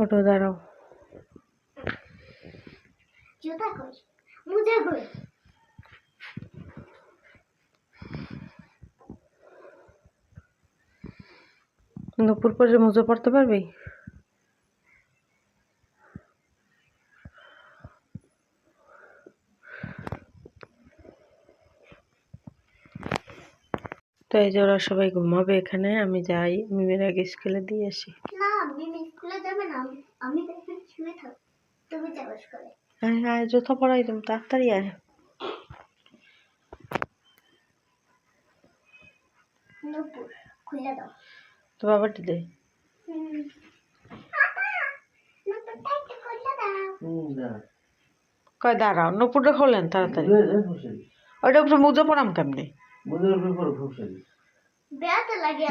Auto দাঁড়াও। নুপুর পরে মোজা পড়তে পারবি? তো এই যে ওরা সবাই ঘুমাবে এখানে, আমি যাই মিমের আগে স্কুলে দিয়ে আসি। না মিমি স্কুলে যাবে না, আমি এখানে শুয়ে থাক, তুমি যাবে স্কুলে। হ্যাঁ হ্যাঁ, জুতো পরাই দিম, তাড়াতাড়ি আয়। নুপুর খুলে দাও তো বাবাটি দে। কয় দাঁড়াও, নুপুরটা খোলেন তাড়াতাড়ি। ওইটা উপরে মোজা পরাম কেমনে?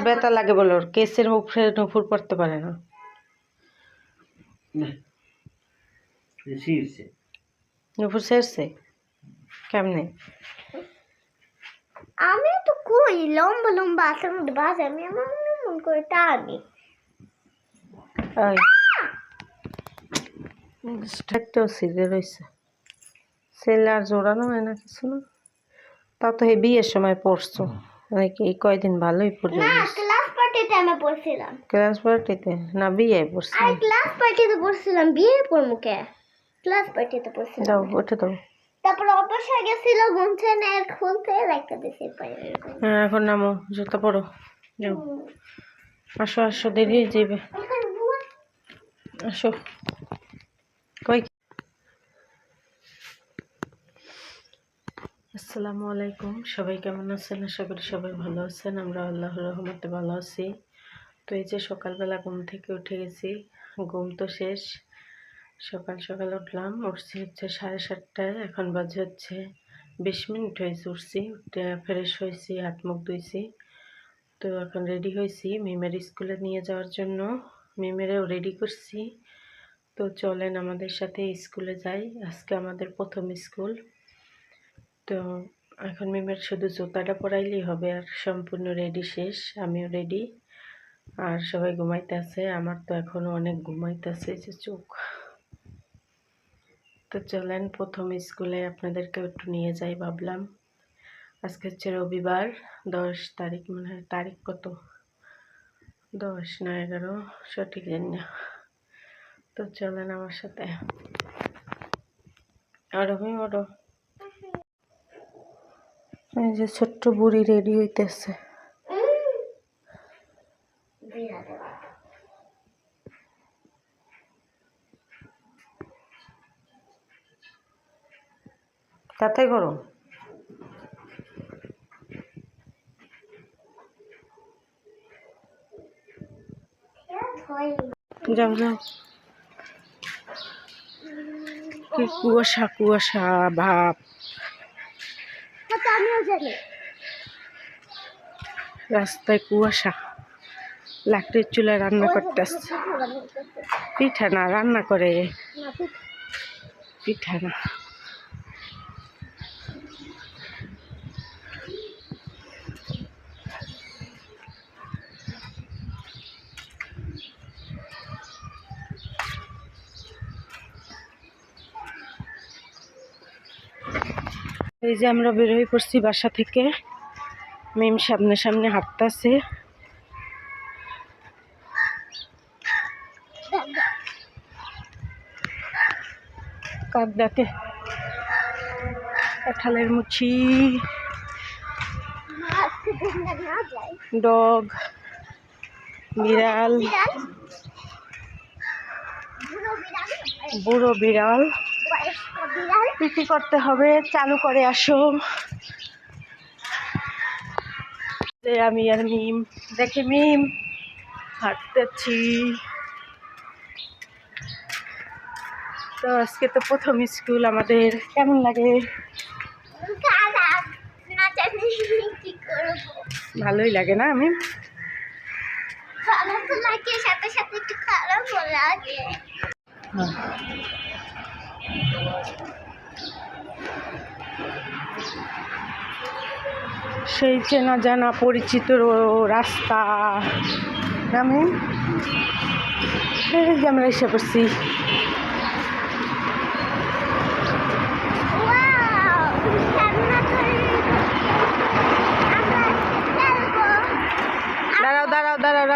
ব্যথা লাগে বলে, ওর কেসের উপরে নুপুর পড়তে পারে না। নুপুর শেষছে কেমনে? আমি তো কই লম্বা লম্বা আছে মধ্যে বাজে, আমি আমার মন করে টানি। একটাও সিজে রয়েছে, ছেলে আর জোড়ানো হয় না কিছু না। তা তো এই বিয়ের সময় পড়ছো নাকি? এই কয়দিন ভালোই পড়ে। না ক্লাস পার্টিতে আমি পড়ছিলাম। ক্লাস পার্টিতে না বিয়ে পড়ছি? আর ক্লাস পার্টিতে পড়ছিলাম, বিয়ে পড়মু কে? ক্লাস পার্টিতে পড়ছিলাম। দাও ওটা দাও। তারপর অবশ্যই গেছিল গুনছে না খুলতে রাখতে দিছে পায়ে। হ্যাঁ এখন নামো, জুতো পরো, যাও। আসো আসো, দেরি হয়ে যাবে, আসো। কই? আসসালামু আলাইকুম, সবাই কেমন আছেন? আশা করি সবাই ভালো আছেন। আমরা আল্লাহর রহমতে ভালো আছি। তো এই যে সকালবেলা ঘুম থেকে উঠে গেছি, ঘুম তো শেষ। সকাল সকাল উঠলাম, উঠছি হচ্ছে 7:30টায়, এখন বাজে হচ্ছে 20 মিনিট হয়েছে উঠছি। উঠে ফ্রেশ হয়েছি, হাত মুখ ধুইছি। তো এখন রেডি হয়েছি মিমের স্কুলে নিয়ে যাওয়ার জন্য, মিমেরও রেডি করছি। তো চলেন আমাদের সাথে স্কুলে যাই, আজকে আমাদের প্রথম স্কুল। তো এখন মিমের শুধু জুতাটা পরাইলেই হবে, আর সম্পূর্ণ রেডি শেষ, আমিও রেডি। আর সবাই ঘুমাইতেছে, আমার তো এখনও অনেক ঘুমাইতেছে যে চোখ। তো চলেন প্রথম স্কুলে আপনাদেরকে একটু নিয়ে যাই ভাবলাম। আজকে হচ্ছে রবিবার, 10 তারিখ, মনে হয় তারিখ কত 10 না 11 সঠিক জানি না। তো চলেন আমার সাথে। আর এই যে ছোট্ট বুড়ি রেডি হইতেছে। তাতে করো, যাও যাও। কি কুয়াশা কুয়াশা ভাব, আমিও জানি রাস্তায় কুয়াশা। লাকড়ির চুলায় রান্না করতে আসছে। পিঠা না, রান্না করে। পিঠা না। এই যে আমরা বেরোয় পড়ছি বাসা থেকে, মিম সামনে সামনে হাঁটতেছে। কাক ডাকে, কাঁঠালের মুচি, ডগ, বিড়াল, বুড়ো বিড়াল। পিপি করতে হবে, চালু করে আসো। আমি আর মিম, দেখি মিম হাঁটতেছি। তো আজকে তো প্রথম স্কুল আমাদের, কেমন লাগে? ভালোই লাগে না? আমি সাথে সাথে একটু খারাপ লাগে। সেই চেনা জানা পরিচিত রাস্তা, আমি এই যে আমরা এসে পড়ছি। দাঁড়াও দাঁড়াও দাঁড়াও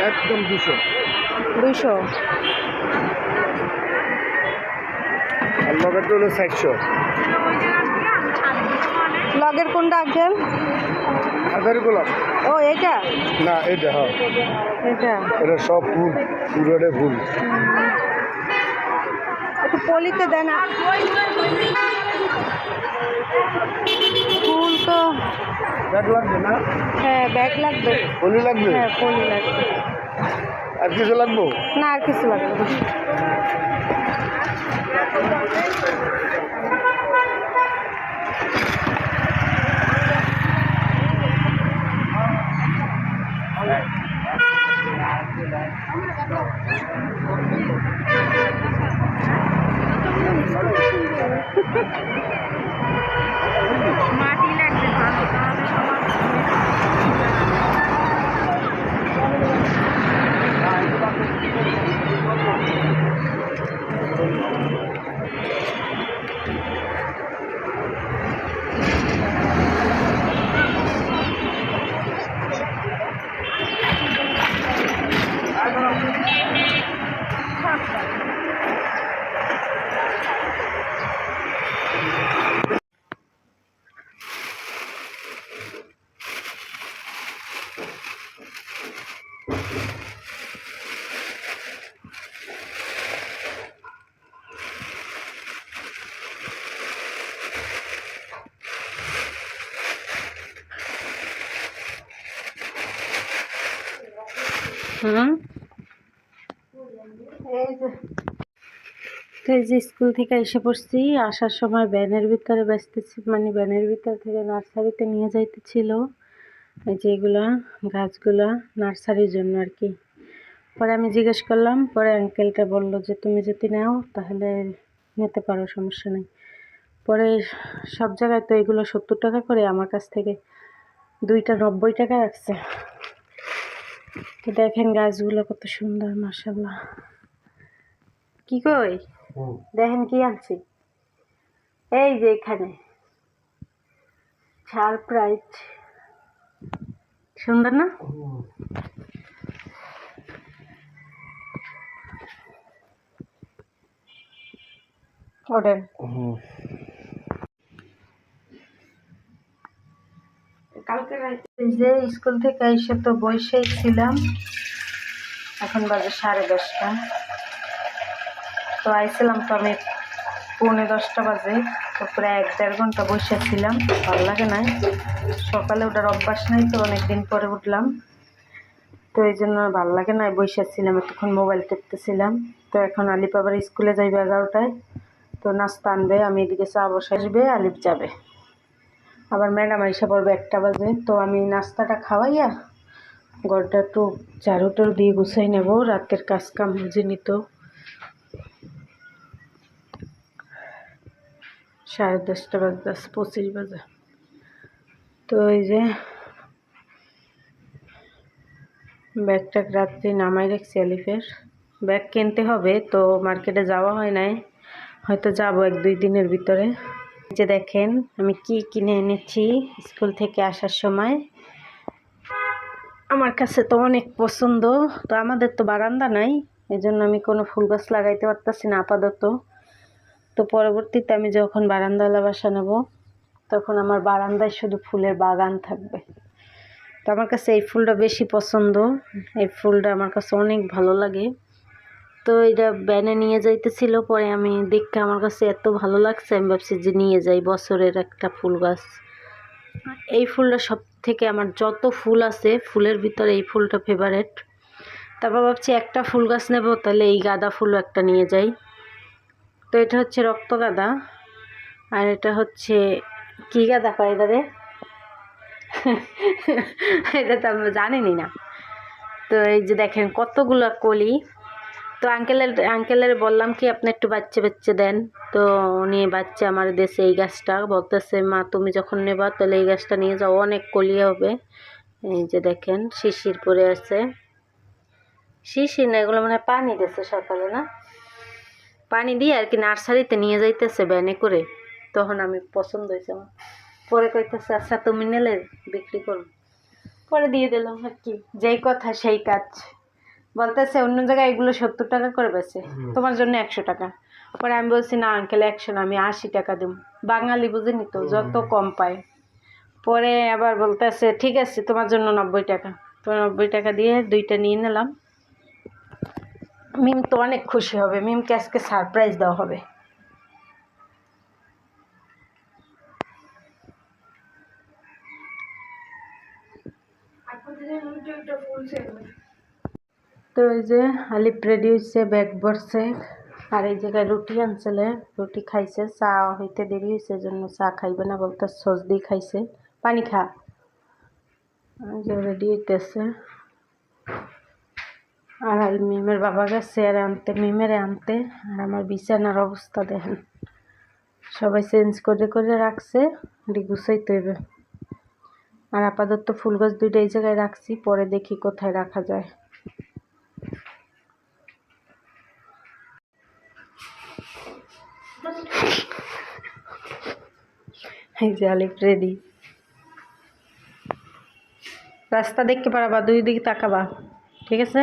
একদম 200 আর লগেরটা হলো 400। লগের কোনটা আঙ্কেল? হাজারি গোলাপ ও এটা না, এটা হ্যাঁ, এটা এটা সব ফুল, পুরোটা ফুল। একটু পলিতে দেন না। ফুল তো ব্যাগ লাগবে না? হ্যাঁ ব্যাগ লাগবে। পলি লাগবে? হ্যাঁ পলি লাগবে। আর কিছু লাগবে? না আর কিছু লাগবে না। মাটি লাগবে ভালো, তাহলে সবার এই যে স্কুল থেকে এসে পড়ছি। আসার সময় ভ্যানের ভিতরে ব্যস্তেছি, মানে ভ্যানের ভিতর থেকে নার্সারিতে নিয়ে যাইতেছিল এই যে এগুলা গাছগুলা নার্সারির জন্য আর কি। পরে আমি জিজ্ঞেস করলাম, পরে আঙ্কেলটা বললো যে তুমি যদি নাও তাহলে নিতে পারো, সমস্যা নেই। পরে সব জায়গায় তো এগুলো 70 টাকা করে, আমার কাছ থেকে দুইটা 90 টাকা রাখছে। তো দেখেন গাছগুলো কত সুন্দর, মাশাআল্লাহ। কি কই দেখেন কি আনছি, এই যে এখানে সারপ্রাইজ, সুন্দর না? ওঠেন। কালকে রাতে যে স্কুল থেকে এসে তো বসেই ছিলাম, এখন বাজে 10:30। তো আইছিলাম তো আমি 9:45 বাজে, তো প্রায় 1-1.5 ঘন্টা বসেছিলাম। ভালো লাগে না, সকালে ওঠার অভ্যাস নাই তো, অনেকদিন পরে উঠলাম, তো এই জন্য ভালো লাগে না। বসেছিলাম এতক্ষণ মোবাইল টিপতেছিলাম। তো এখন আলিপ আবার স্কুলে যাইবে 11টায়, তো নাস্তা আনবে, আমি এদিকে চা বসাইবে, আলিপ যাবে, আবার ম্যাডাম আইসা পড়বে 1টা বাজে। তো আমি নাস্তাটা খাওয়াইয়া ঘরটা একটু ঝাড়ু টাড়ু দিয়ে গুছাই নেব, রাতের কাজ কাম বুঝে নিত। 10:30 বাজে, 10:25 বাজে। তো এই যে ব্যাগটা রাত্রে নামাই রাখছি, আলিফের ব্যাগ কিনতে হবে, তো মার্কেটে যাওয়া হয় নাই, হয়তো যাব 1-2 দিনের ভিতরে। যে দেখেন আমি কি কিনে এনেছি স্কুল থেকে আসার সময়, আমার কাছে তো অনেক পছন্দ। তো আমাদের তো বারান্দা নাই, এজন্য আমি কোনো ফুল গাছ লাগাইতে পারতেছি না আপাতত। তো পরবর্তীতে আমি যখন বারান্দাওয়ালা বাসা নেব, তখন আমার বারান্দায় শুধু ফুলের বাগান থাকবে। তো আমার কাছে এই ফুলটা বেশি পছন্দ, এই ফুলটা আমার কাছে অনেক ভালো লাগে। তো এটা ব্যানে নিয়ে যাইতেছিল, পরে আমি দেখতে আমার কাছে এত ভালো লাগছে, আমি ভাবছি যে নিয়ে যাই, বছরের একটা ফুল গাছ। এই ফুলটা সব থেকে আমার যত ফুল আছে ফুলের ভিতরে এই ফুলটা ফেভারেট। তারপর ভাবছি একটা ফুল গাছ নেব, তাহলে এই গাঁদা ফুলও একটা নিয়ে যাই। তো এটা হচ্ছে রক্ত গাঁদা, আর এটা হচ্ছে কি গাঁদা কয় এটা রে এটা তো আমরা জানিনি না। তো এই যে দেখেন কতগুলো কলি, তো আঙ্কেলের বললাম কি আপনি একটু বাচ্চা দেন, তো উনি বাচ্চা আমার দেশে এই গাছটা বলতেছে মা তুমি যখন নেবা তাহলে এই গাছটা নিয়ে যাও, অনেক কলি হবে। এই যে দেখেন শিশির পরে আছে, শিশির না এগুলো মানে পানি দিয়েছে সকালে, না পানি দিয়ে আর কি নার্সারিতে নিয়ে যাইতেছে ভ্যানে করে। তখন আমি পছন্দ হয়েছে আমার, পরে কইতেছে আচ্ছা তুমি নিলে বিক্রি করো, পরে দিয়ে দিলাম আর কি। যেই কথা সেই কাজ, বলতেছে অন্য জায়গায় এগুলো 70 টাকা করে বেছে, তোমার জন্য 100 টাকা। পরে আমি বলছি না আঙ্কেল 100 না, আমি 80 টাকা দেব, বাঙালি বুঝিনি তো যত কম পায়। পরে আবার বলতেছে ঠিক আছে তোমার জন্য 90 টাকা। তো 90 টাকা দিয়ে 2টা নিয়ে নিলাম। মিম তো অনেক খুশি হবে, মিমকে আজকে সারপ্রাইজ দেওয়া হবে। তো এই যে আলিপ রেডি হয়েছে, ব্যাগ ভরছে, আর এই জায়গায় রুটি আনছিলে, রুটি খাইছে। চা হইতে দেরি হয়েছে জন্য চা খাইবে না, বলতে সস দিয়ে খাইছে, পানি খা। যে রেডি হইতেছে, আর মিমের বাবা গেছে আর আনতে, মিমের আনতে। আর আমার বিছানার অবস্থা দেখেন, সবাই চেঞ্জ করে করে রাখছে, গুছাইতে হইবে। আর আপাতত ফুল গাছ 2টা এই জায়গায় রাখছি, পরে দেখি কোথায় রাখা যায়। এই যে আলিফ রেডি, রাস্তা দেখতে পারাবা, 2 দিকে তাকাবা, ঠিক আছে?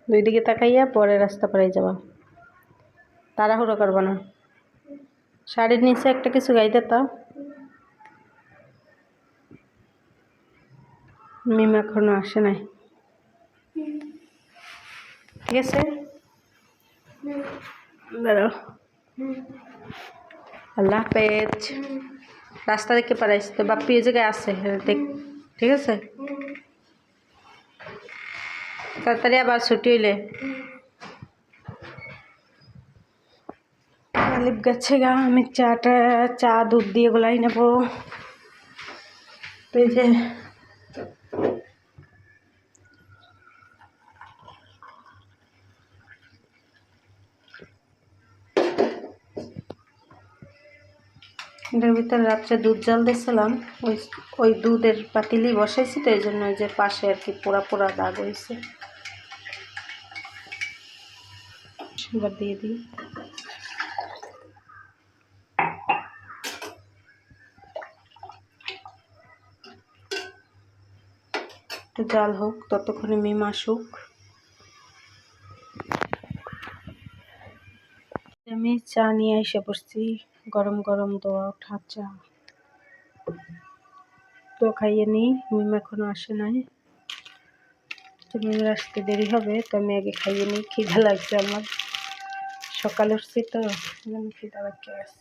2 দিকে তাকাইয়া পরে রাস্তা পাড়াই যাবা, তাড়াহুড়ো করবা না। শাড়ির নিচে একটা কিছু গাইতে তা মিম এখনো আসে নাই, ঠিক আছে? দাঁড়াও, আল্লাহ হাফেজ। রাস্তা দেখে পারাইছি তো, বাপ্পি এই জায়গায় আছে দেখ, ঠিক আছে? তাড়াতাড়ি আবার ছুটি হইলে। আলিপ গেছে গা, আমি চা দুধ দিয়ে গোলাই নেব। তো এই যে এটার ভিতরে রাত্রে দুধ জাল দিয়েছিলাম, ওই দুধের পাতিলি বসাইছি, তো এই জন্য ওই যে পাশে আর কি পোড়া পোড়া দাগ হয়েছে। এবার দিয়ে দিই, একটু জাল হোক, ততক্ষণে মিম আসুক। আমি চা নিয়ে এসে পড়ছি, গরম গরম দোয়া ওঠা চা, তো খাইয়ে নিই। মিম এখনো আসে নাই, তো মিমের আসতে দেরি হবে, তো আমি আগে খাইয়ে নিই। খিদা লাগছে আমার, সকাল উঠছি তো খিদা লাগছে গেছে।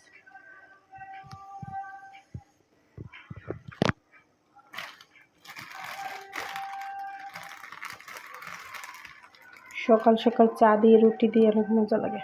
সকাল সকাল চা দিয়ে রুটি দিয়ে অনেক মজা লাগে।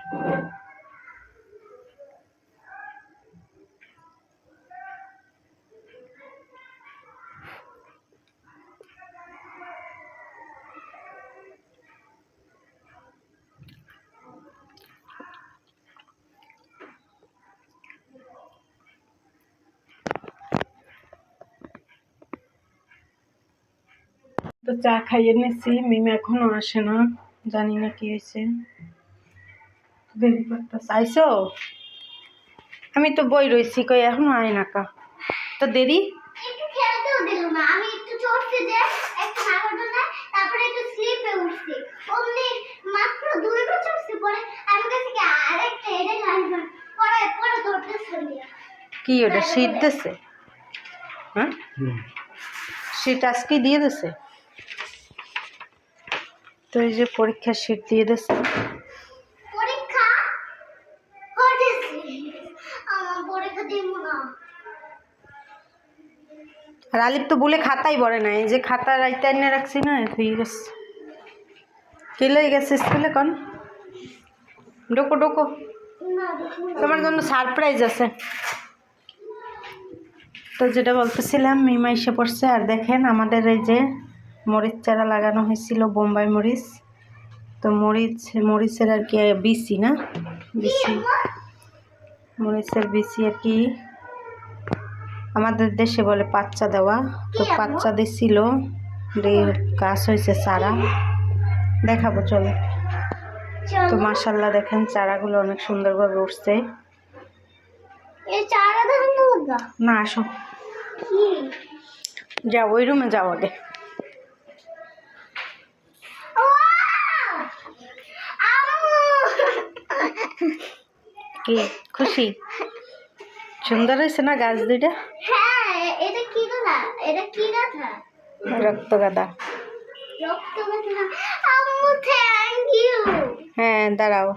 তো চা খাইয়ে নিয়েছি, মিম এখনো আসে না, জানি না কি হয়েছে, দেরি করতেছে। আইসো? আমি তো বই রয়েছি, কই এখনো আয় না কা, তো দেরি। একটু খেলতেও দিল না, আমি একটু চড়তে যে একটা নাগরদোল না, তারপরে একটু স্লিপে উঠছি, অমনি মাত্র 2বার চড়ছি, পরে আমি কাছে কি আরেকটা এড়ে লাগবে, পরে পরে ধরতে চলি। কি ওটা শীত দিছে? হ্যাঁ শীত আজকে দিয়ে দিছে, তো এই যে পরীক্ষার শীত দিয়ে দিছে। পরীক্ষা হয়েছে, আমার পরীক্ষা দিব না। আর আলিপ তো বলে খাতাই বলে না, এই যে খাতা রাইতে এনে রাখছি না, হয়ে গেছে। কি লই গেছে স্কুলে কন? ডোকো ডোকো, তোমার জন্য সারপ্রাইজ আছে। তো যেটা বলতেছিলাম, মিমা এসে পড়ছে। আর দেখেন আমাদের এই যে মরিচ চারা লাগানো হয়েছিল, বোম্বাই মরিচ, তো তো মরিচের আর কি বিচি না, বিচি, মরিচের বিচি আর কি আমাদের দেশে বলে পাচ্চা দেওয়া। তো পাচ্চা দিছিল, গাছ হয়েছে চারা, দেখাবো চলো। তো মাশাল্লাহ দেখেন চারাগুলো অনেক সুন্দরভাবে উঠছে। না আসো, যাও ওই রুমে যাও আগে। কি খুশি? সুন্দর হয়েছে না গাছ দুইটা? হ্যাঁ, এটা কি গাধা? এটা কি গাধা? রক্ত গাঁদা। রক্ত গাধা। আম্মু থ্যাংক ইউ। হ্যাঁ দাঁড়াও,